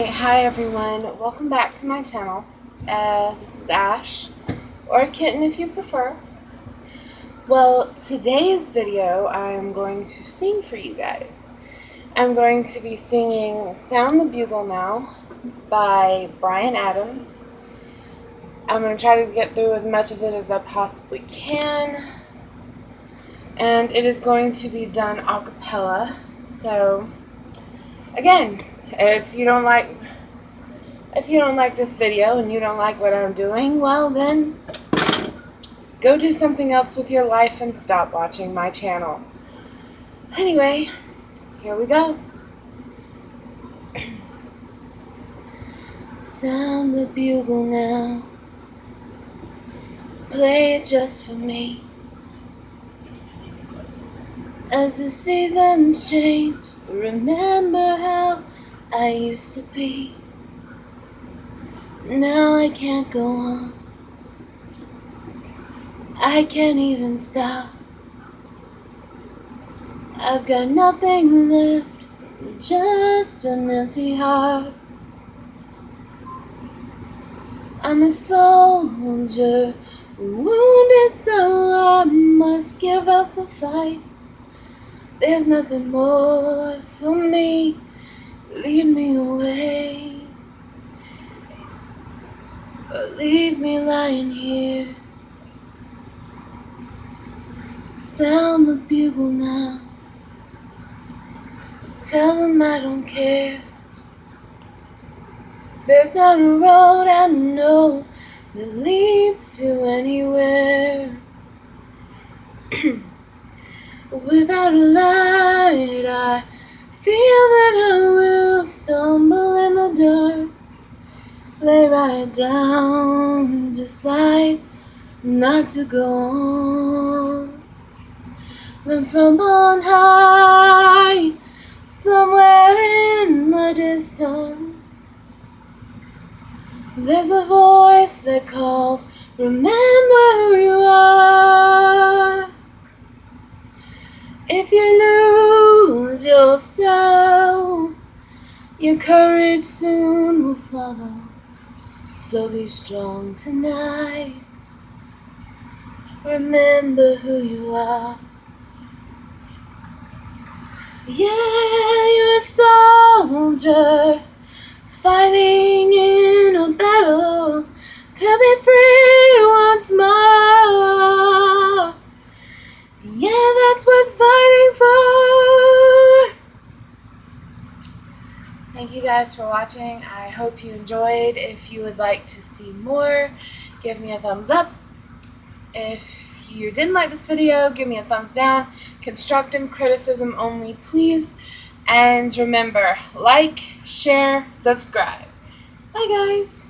Hi everyone, welcome back to my channel. This is Ash, or Kitten if you prefer. Well, today's video I'm going to sing for you guys. I'm going to be singing Sound the Bugle Now by Bryan Adams. I'm going to try to get through as much of it as I possibly can. And it is going to be done a cappella. So, again, if you don't like this video and you don't like what I'm doing, well then, go do something else with your life and stop watching my channel. Anyway, here we go. Sound the bugle now. Play it just for me. As the seasons change, remember how I used to be. Now I can't go on. I can't even stop. I've got nothing left, just an empty heart. I'm a soldier, wounded, so I must give up the fight. There's nothing more for me, lead me away, or leave me lying here. Sound the bugle now, tell them I don't care. There's not a road I know that leads to anywhere. Without a light, I feel that I will stumble in the dark. Lay right down, decide not to go on. Then from on high, somewhere in the distance, there's a voice that calls, remember who you are. If you lose yourself, your courage soon will follow. So be strong tonight. Remember who you are. Yeah, you're a soldier, fighting in a battle to be free once more. Yeah, that's worth fighting for. Thank you guys for watching. I hope you enjoyed. If you would like to see more, give me a thumbs up. If you didn't like this video, give me a thumbs down. Constructive criticism only, please. And remember, like, share, subscribe. Bye, guys.